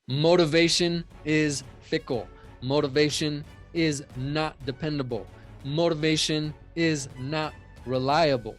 Motivation is fickle. Motivation is not dependable. Motivation is not reliable.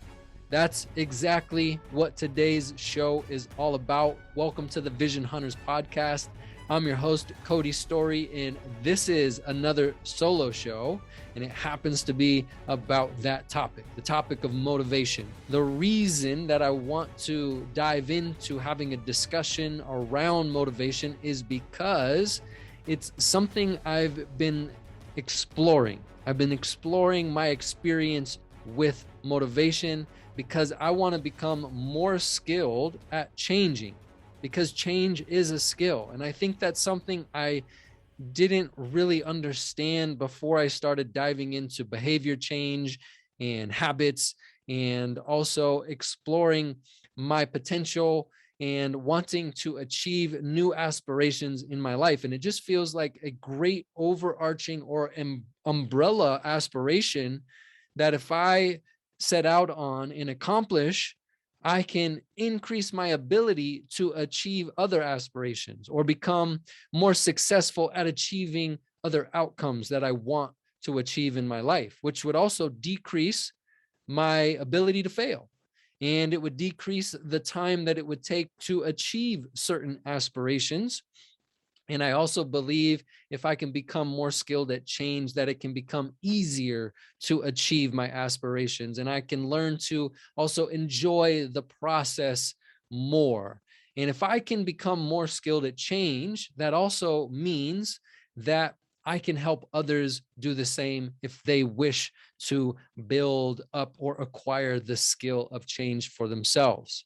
That's exactly what today's show is all about. Welcome to the Vision Hunters podcast. I'm your host, Cody Story, and this is another solo show, and it happens to be about that topic, the topic of motivation. The reason that I want to dive into having a discussion around motivation is because it's something I've been exploring. I've been exploring my experience with motivation because I want to become more skilled at changing, because change is a skill. And I think that's something I didn't really understand before I started diving into behavior change and habits, and also exploring my potential and wanting to achieve new aspirations in my life. And it just feels like a great overarching or umbrella aspiration that if I set out on and accomplish, I can increase my ability to achieve other aspirations or become more successful at achieving other outcomes that I want to achieve in my life, which would also decrease my ability to fail. And it would decrease the time that it would take to achieve certain aspirations. And I also believe if I can become more skilled at change, that it can become easier to achieve my aspirations. And I can learn to also enjoy the process more. And if I can become more skilled at change, that also means that I can help others do the same if they wish to build up or acquire the skill of change for themselves.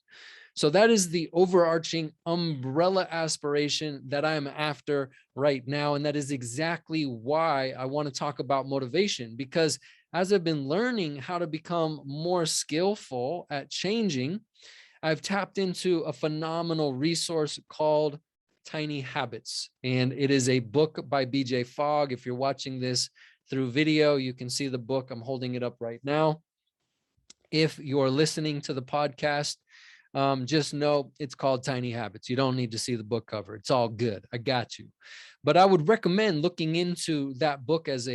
So that is the overarching umbrella aspiration that I'm after right now. And that is exactly why I want to talk about motivation, because as I've been learning how to become more skillful at changing, I've tapped into a phenomenal resource called Tiny Habits. And it is a book by BJ Fogg. If you're watching this through video, you can see the book. I'm holding it up right now. If you're listening to the podcast, just know it's called Tiny Habits. You don't need to see the book cover. It's all good. I got you. But I would recommend looking into that book as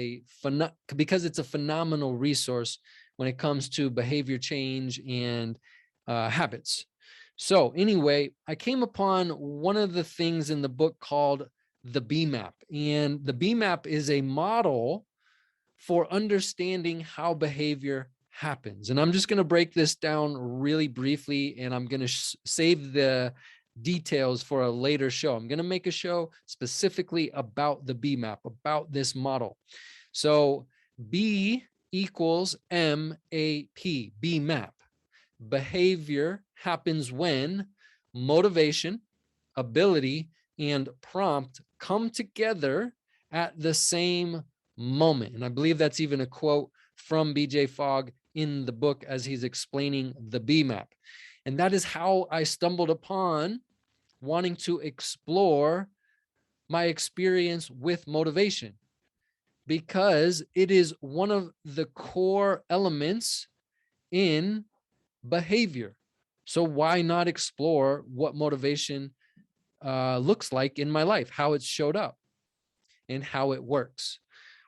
because it's a phenomenal resource when it comes to behavior change and habits. So anyway, I came upon one of the things in the book called the B map. And the B map is a model for understanding how behavior happens. And I'm just going to break this down really briefly, and I'm going to save the details for a later show. I'm going to make a show specifically about the B map, about this model. So B equals MAP, B map. Behavior happens when motivation, ability, and prompt come together at the same moment. And I believe that's even a quote from BJ Fogg in the book as he's explaining the B map. And that is how I stumbled upon wanting to explore my experience with motivation, because it is one of the core elements in behavior. So why not explore what motivation looks like in my life, how it's showed up and how it works?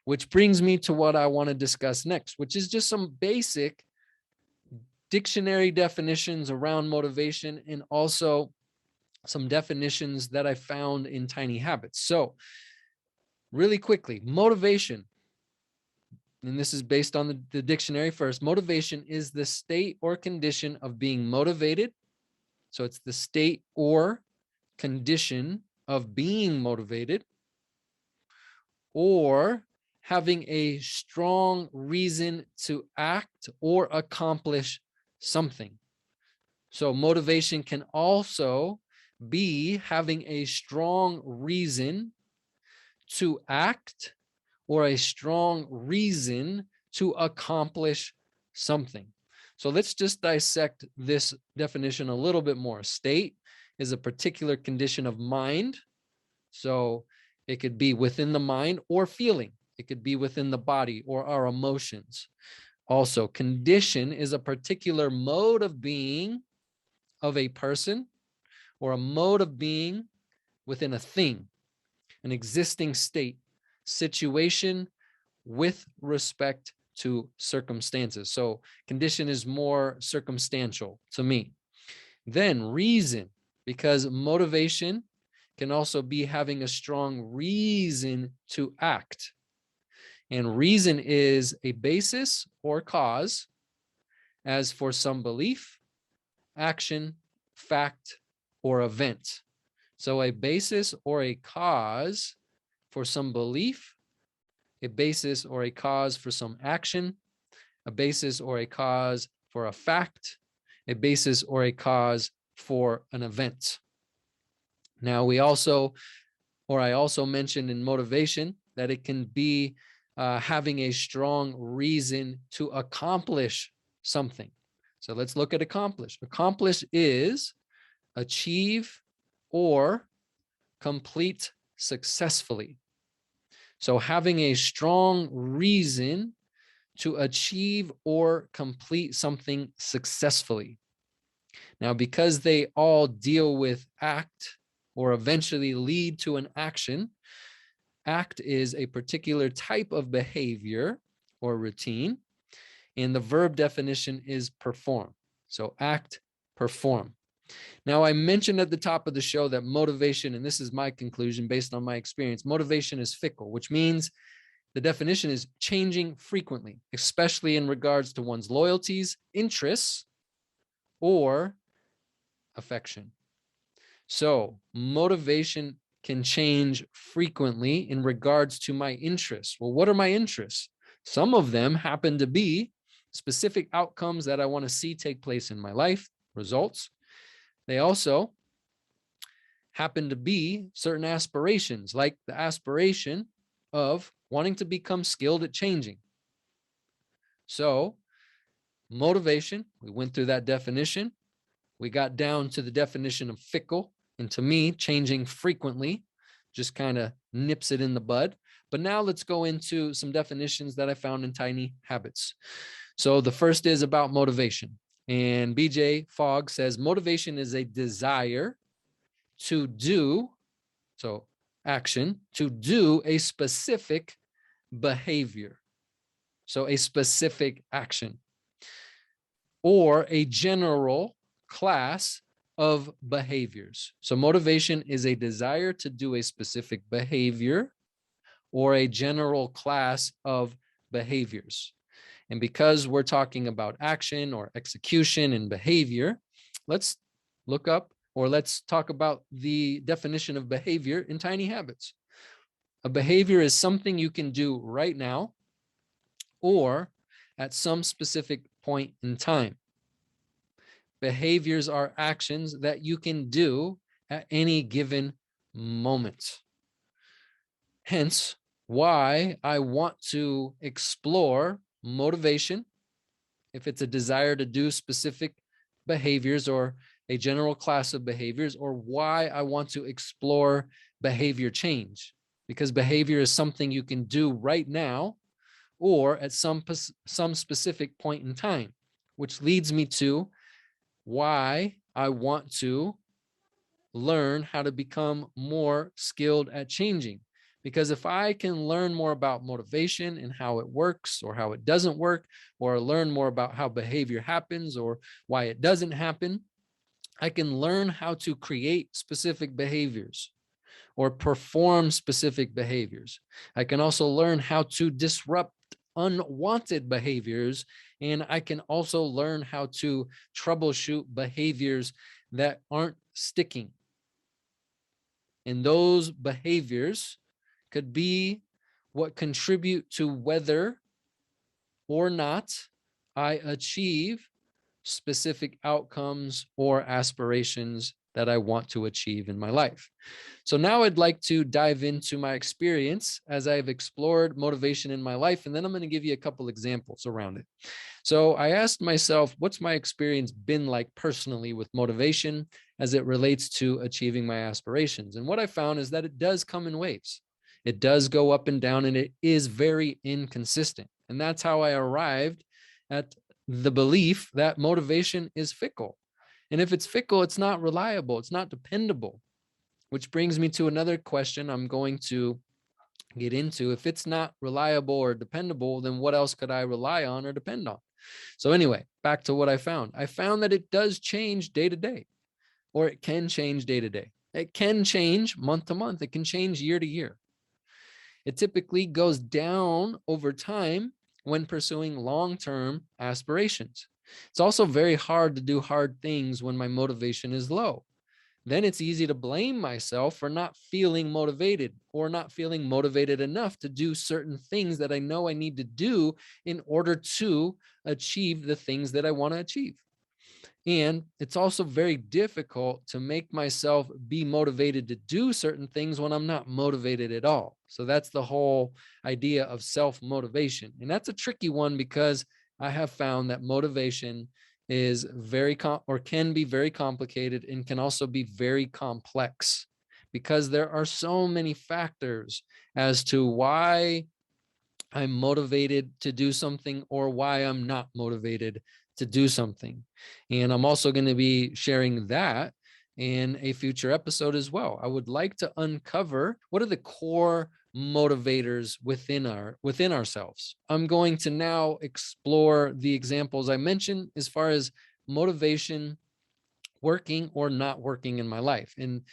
Which brings me to what I want to discuss next, which is just some basic dictionary definitions around motivation, and also some definitions that I found in Tiny Habits. So really quickly, motivation, and this is based on the dictionary first. Motivation is the state or condition of being motivated. So it's the state or condition of being motivated, or having a strong reason to act or accomplish something. So motivation can also be having a strong reason to act or a strong reason to accomplish something. So let's just dissect this definition a little bit more. State is a particular condition of mind. So it could be within the mind, or feeling. It could be within the body or our emotions. Also, condition is a particular mode of being of a person, or a mode of being within a thing, an existing state, situation with respect to circumstances. So condition is more circumstantial to me. Then reason, because motivation can also be having a strong reason to act. And reason is a basis or cause, as for some belief, action, fact, or event. So a basis or a cause for some belief, a basis or a cause for some action, a basis or a cause for a fact, a basis or a cause for an event. Now I also mentioned in motivation that it can be having a strong reason to accomplish something. So let's look at accomplish. Accomplish is achieve or complete successfully. So having a strong reason to achieve or complete something successfully. Now, because they all deal with act or eventually lead to an action, act is a particular type of behavior or routine, and the verb definition is perform. So act, perform. Now, I mentioned at the top of the show that motivation, and this is my conclusion based on my experience, motivation is fickle, which means the definition is changing frequently, especially in regards to one's loyalties, interests, or affection. So motivation can change frequently in regards to my interests. Well, what are my interests? Some of them happen to be specific outcomes that I want to see take place in my life, results. They also happen to be certain aspirations, like the aspiration of wanting to become skilled at changing. So motivation, we went through that definition. We got down to the definition of fickle, and to me, changing frequently just kind of nips it in the bud. But now let's go into some definitions that I found in Tiny Habits. So the first is about motivation. And BJ Fogg says motivation is a desire to do, so action, to do a specific behavior. So a specific action or a general class of behaviors. So motivation is a desire to do a specific behavior or a general class of behaviors. And because we're talking about action or execution and behavior, let's look up or let's talk about the definition of behavior in Tiny Habits. A behavior is something you can do right now or at some specific point in time. Behaviors are actions that you can do at any given moment. Hence, why I want to explore motivation, if it's a desire to do specific behaviors or a general class of behaviors, or why I want to explore behavior change, because behavior is something you can do right now or at some specific point in time, which leads me to why I want to learn how to become more skilled at changing. Because if I can learn more about motivation and how it works or how it doesn't work, or learn more about how behavior happens or why it doesn't happen, I can learn how to create specific behaviors or perform specific behaviors. I can also learn how to disrupt unwanted behaviors, and I can also learn how to troubleshoot behaviors that aren't sticking. And those behaviors could be what contribute to whether or not I achieve specific outcomes or aspirations that I want to achieve in my life. So now I'd like to dive into my experience as I've explored motivation in my life, and then I'm going to give you a couple examples around it. So I asked myself, what's my experience been like personally with motivation as it relates to achieving my aspirations? And what I found is that it does come in waves. It does go up and down, and it is very inconsistent. And that's how I arrived at the belief that motivation is fickle. And if it's fickle, it's not reliable, it's not dependable. which brings me to another question I'm going to get into. If it's not reliable or dependable, then what else could I rely on or depend on? So anyway, back to what I found. I found that it does change day to day, or it can change day to day. It can change month to month. It can change year to year. It typically goes down over time when pursuing long-term aspirations. It's also very hard to do hard things when my motivation is low. Then it's easy to blame myself for not feeling motivated or not feeling motivated enough to do certain things that I know I need to do in order to achieve the things that I want to achieve. And it's also very difficult to make myself be motivated to do certain things when I'm not motivated at all. So that's the whole idea of self-motivation. And that's a tricky one because I have found that motivation is or can be very complicated and can also be very complex because there are so many factors as to why I'm motivated to do something or why I'm not motivated to do something. And I'm also going to be sharing that in a future episode as well. I would like to uncover what are the core motivators within ourselves. I'm going to now explore the examples I mentioned as far as motivation working or not working in my life. And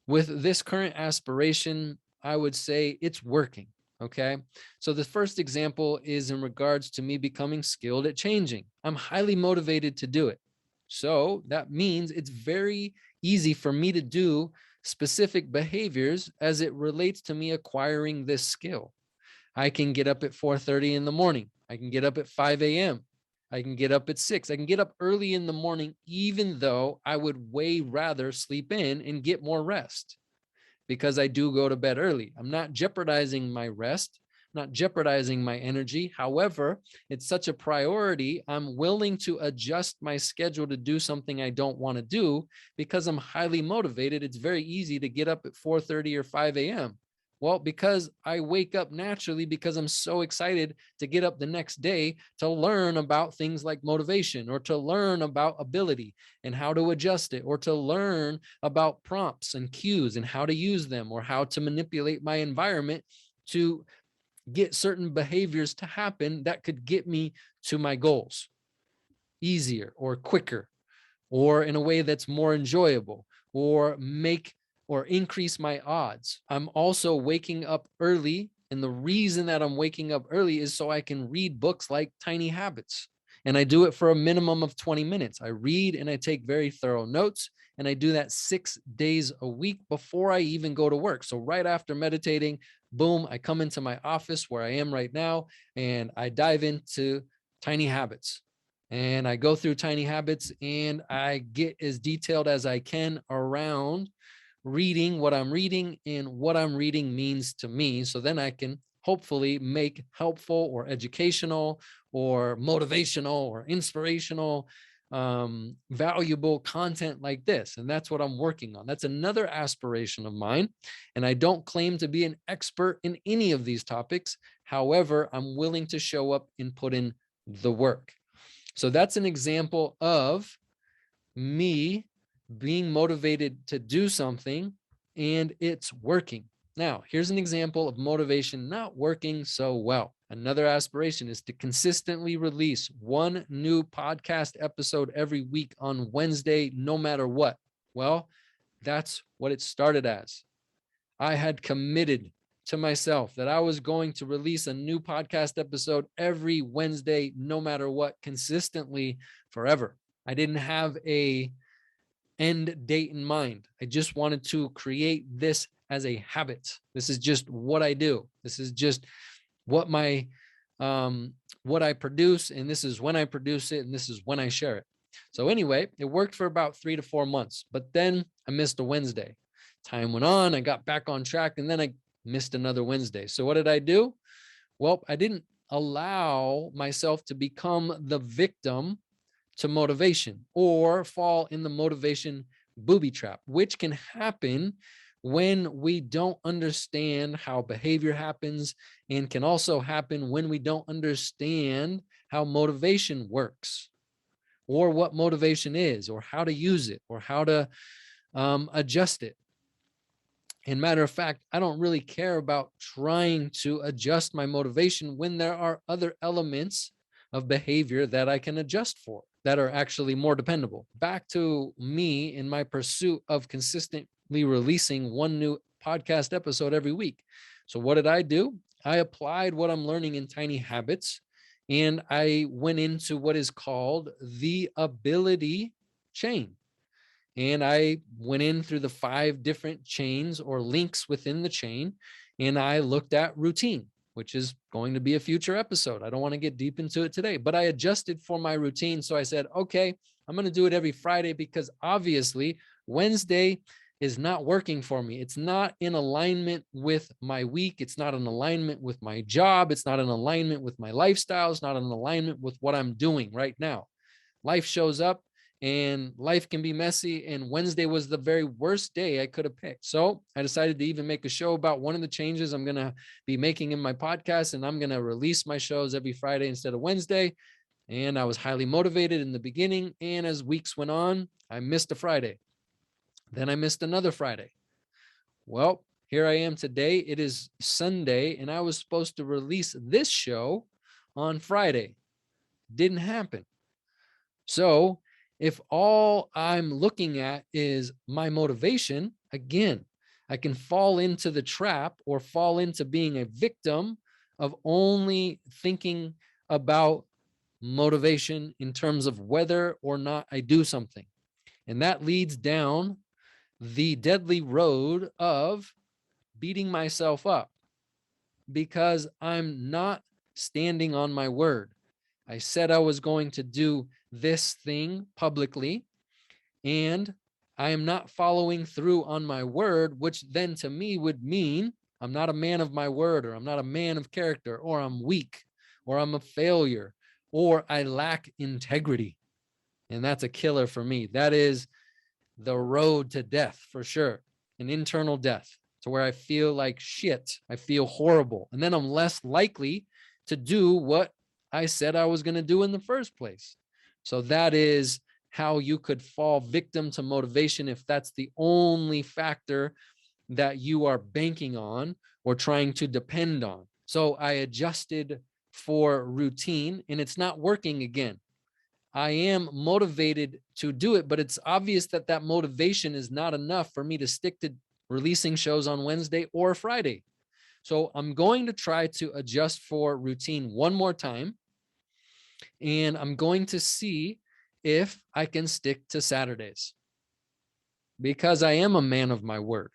with this current aspiration, I would say it's working. Okay. So the first example is in regards to me becoming skilled at changing. I'm highly motivated to do it. So that means it's very easy for me to do specific behaviors as it relates to me acquiring this skill. I can get up at 4:30 in the morning. I can get up at 5 a.m. I can get up at 6. I can get up early in the morning, even though I would way rather sleep in and get more rest because I do go to bed early. I'm not jeopardizing my rest, not jeopardizing my energy. However, it's such a priority. I'm willing to adjust my schedule to do something I don't want to do because I'm highly motivated. It's very easy to get up at 4:30 or 5 a.m. Well, because I wake up naturally because I'm so excited to get up the next day to learn about things like motivation or to learn about ability and how to adjust it or to learn about prompts and cues and how to use them or how to manipulate my environment to get certain behaviors to happen that could get me to my goals easier or quicker or in a way that's more enjoyable or make or increase my odds. I'm also waking up early. And the reason that I'm waking up early is so I can read books like Tiny Habits. And I do it for a minimum of 20 minutes. I read and I take very thorough notes. And I do that 6 days a week before I even go to work. So right after meditating, boom, I come into my office where I am right now and I dive into Tiny Habits. And I go through Tiny Habits and I get as detailed as I can around reading what I'm reading and what I'm reading means to me. So then I can hopefully make helpful or educational or motivational or inspirational, valuable content like this. And that's what I'm working on. That's another aspiration of mine. And I don't claim to be an expert in any of these topics. However, I'm willing to show up and put in the work. So that's an example of me being motivated to do something and it's working. Now, here's an example of motivation not working so well. Another aspiration is to consistently release one new podcast episode every week on Wednesday, no matter what. Well, that's what it started as. I had committed to myself that I was going to release a new podcast episode every Wednesday, no matter what, consistently forever. I didn't have a end date in mind. I just wanted to create this as a habit. This is just what I do. This is just what what I produce, and this is when I produce it, and this is when I share it. So anyway, it worked for about 3 to 4 months, but then I missed a Wednesday. Time went on, I got back on track, and then I missed another Wednesday. So what did I do? Well, I didn't allow myself to become the victim to motivation or fall in the motivation booby trap, which can happen when we don't understand how behavior happens and can also happen when we don't understand how motivation works or what motivation is or how to use it or how to adjust it. And matter of fact, I don't really care about trying to adjust my motivation when there are other elements of behavior that I can adjust for that are actually more dependable. Back to me in my pursuit of consistently releasing one new podcast episode every week. So, what did I do? I applied what I'm learning in Tiny Habits, and I went into what is called the ability chain. And I went in through the 5 different chains or links within the chain, and I looked at routine, which is going to be a future episode. I don't want to get deep into it today, but I adjusted for my routine. So I said, okay, I'm going to do it every Friday because obviously Wednesday is not working for me. It's not in alignment with my week. It's not in alignment with my job. It's not in alignment with my lifestyle. It's not in alignment with what I'm doing right now. Life shows up and life can be messy. And Wednesday was the very worst day I could have picked. So I decided to even make a show about one of the changes I'm going to be making in my podcast. And I'm going to release my shows every Friday instead of Wednesday. And I was highly motivated in the beginning. And as weeks went on, I missed a Friday. Then I missed another Friday. Well, here I am today. It is Sunday, and I was supposed to release this show on Friday. Didn't happen. So if all I'm looking at is my motivation, again, I can fall into the trap or fall into being a victim of only thinking about motivation in terms of whether or not I do something. And that leads down the deadly road of beating myself up because I'm not standing on my word. I said I was going to do this thing publicly, and I am not following through on my word, which then to me would mean I'm not a man of my word, or I'm not a man of character, or I'm weak, or I'm a failure, or I lack integrity. And that's a killer for me. That is the road to death for sure, an internal death to where I feel like shit. I feel horrible. And then I'm less likely to do what I said I was going to do in the first place. So that is how you could fall victim to motivation if that's the only factor that you are banking on or trying to depend on. So I adjusted for routine and it's not working again. I am motivated to do it, but it's obvious that that motivation is not enough for me to stick to releasing shows on Wednesday or Friday. So I'm going to try to adjust for routine one more time. And I'm going to see if I can stick to Saturdays because I am a man of my word.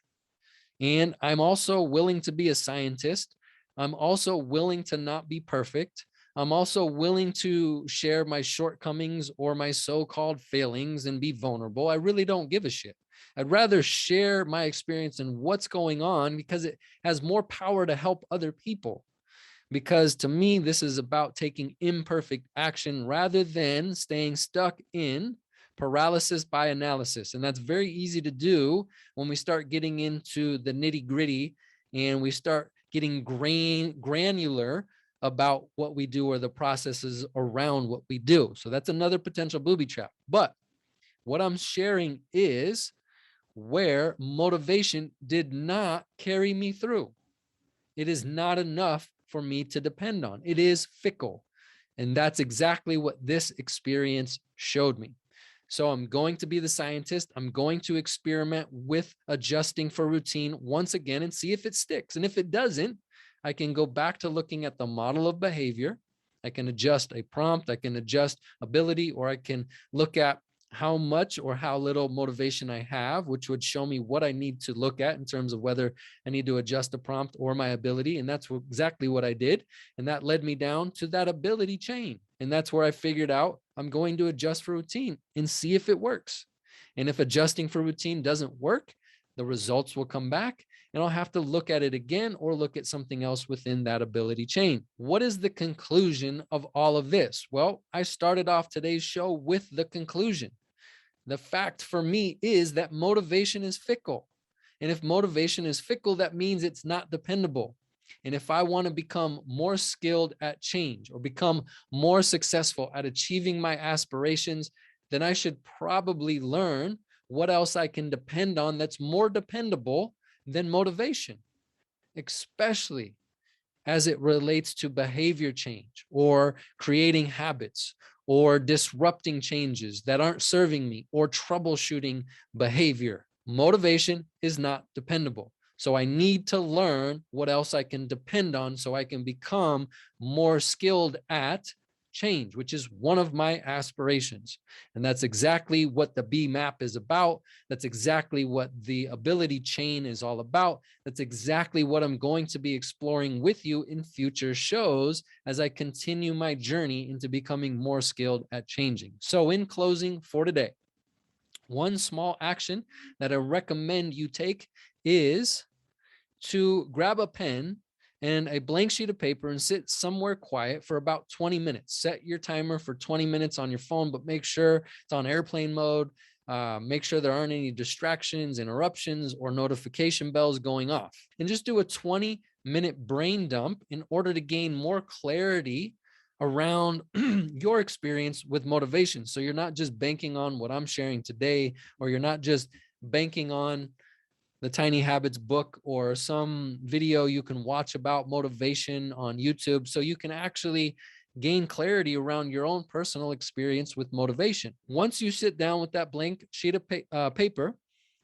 And I'm also willing to be a scientist. I'm also willing to not be perfect. I'm also willing to share my shortcomings or my so-called failings and be vulnerable. I really don't give a shit. I'd rather share my experience and what's going on because it has more power to help other people. Because to me, this is about taking imperfect action rather than staying stuck in paralysis by analysis. And that's very easy to do when we start getting into the nitty gritty and we start getting granular about what we do or the processes around what we do. So that's another potential booby trap. But what I'm sharing is where motivation did not carry me through. It is not enough for me to depend on. It is fickle. And that's exactly what this experience showed me. So I'm going to be the scientist. I'm going to experiment with adjusting for routine once again and see if it sticks. And if it doesn't, I can go back to looking at the model of behavior. I can adjust a prompt. I can adjust ability, or I can look at how much or how little motivation I have, which would show me what I need to look at in terms of whether I need to adjust a prompt or my ability. And that's exactly what I did. And that led me down to that ability chain. And that's where I figured out I'm going to adjust for routine and see if it works. And if adjusting for routine doesn't work, the results will come back and I'll have to look at it again or look at something else within that ability chain. What is the conclusion of all of this? Well, I started off today's show with the conclusion. The fact for me is that motivation is fickle. And if motivation is fickle, that means it's not dependable. And if I want to become more skilled at change or become more successful at achieving my aspirations, then I should probably learn what else I can depend on that's more dependable than motivation, especially as it relates to behavior change or creating habits or disrupting changes that aren't serving me or troubleshooting behavior. Motivation is not dependable. So I need to learn what else I can depend on so I can become more skilled at change, which is one of my aspirations. And that's exactly what the B map is about. That's exactly what the ability chain is all about. That's exactly what I'm going to be exploring with you in future shows as I continue my journey into becoming more skilled at changing. So in closing for today, one small action that I recommend you take is to grab a pen and a blank sheet of paper and sit somewhere quiet for about 20 minutes. Set your timer for 20 minutes on your phone, but make sure it's on airplane mode. Make sure there aren't any distractions, interruptions, or notification bells going off. And just do a 20-minute brain dump in order to gain more clarity around your experience with motivation. So you're not just banking on what I'm sharing today, or you're not just banking on the Tiny Habits book or some video you can watch about motivation on YouTube. So you can actually gain clarity around your own personal experience with motivation. Once you sit down with that blank sheet of paper,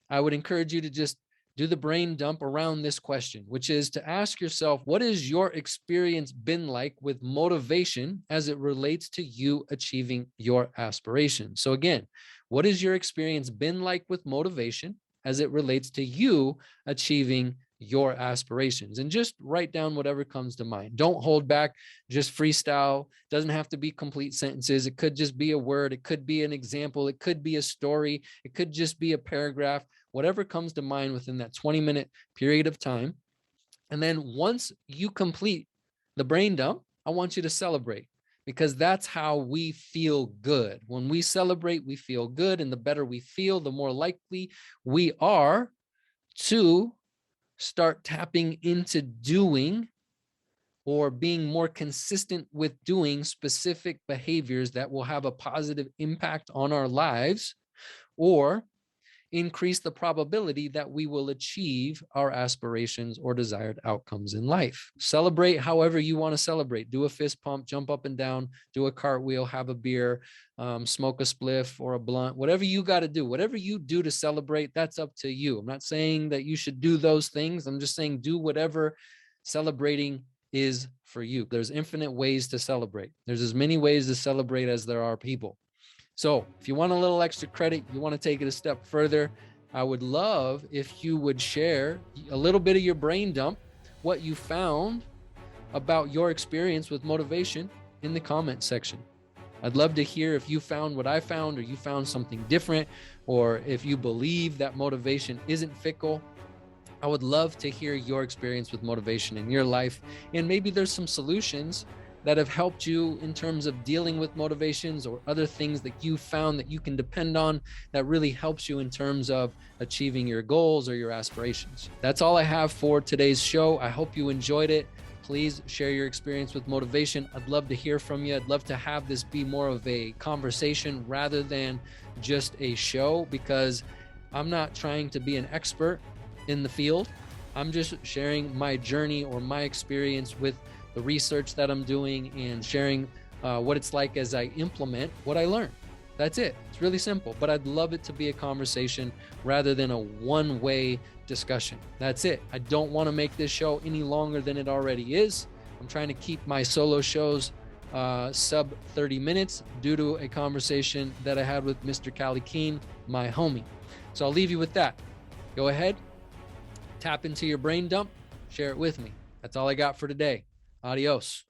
I would encourage you to just do the brain dump around this question, which is to ask yourself, what has your experience been like with motivation as it relates to you achieving your aspirations? So again, what has your experience been like with motivation as it relates to you achieving your aspirations? And just write down whatever comes to mind. Don't hold back, just freestyle. Doesn't have to be complete sentences. It could just be a word. It could be an example. It could be a story. It could just be a paragraph, whatever comes to mind within that 20-minute period of time. And then once you complete the brain dump, I want you to celebrate, because that's how we feel good. When we celebrate, we feel good. And the better we feel, the more likely we are to start tapping into doing or being more consistent with doing specific behaviors that will have a positive impact on our lives, or increase the probability that we will achieve our aspirations or desired outcomes in life. Celebrate however you want to celebrate. Do a fist pump, jump up and down, do a cartwheel, have a beer, smoke a spliff or a blunt, whatever you got to do, whatever you do to celebrate, that's up to you. I'm not saying that you should do those things. I'm just saying do whatever celebrating is for you. There's infinite ways to celebrate. There's as many ways to celebrate as there are people. So if you want a little extra credit, you want to take it a step further, I would love if you would share a little bit of your brain dump, what you found about your experience with motivation in the comment section. I'd love to hear if you found what I found, or you found something different, or if you believe that motivation isn't fickle. I would love to hear your experience with motivation in your life. And maybe there's some solutions that have helped you in terms of dealing with motivations, or other things that you found that you can depend on that really helps you in terms of achieving your goals or your aspirations. That's all I have for today's show. I hope you enjoyed it. Please share your experience with motivation. I'd love to hear from you. I'd love to have this be more of a conversation rather than just a show, because I'm not trying to be an expert in the field. I'm just sharing my journey or my experience with the research that I'm doing, and sharing what it's like as I implement what I learned. That's it. It's really simple, but I'd love it to be a conversation rather than a one-way discussion. That's it. I don't want to make this show any longer than it already is. I'm trying to keep my solo shows sub 30 minutes due to a conversation that I had with Mr. Cali Keen, my homie. So I'll leave you with that. Go ahead, tap into your brain dump, share it with me. That's all I got for today. Adios.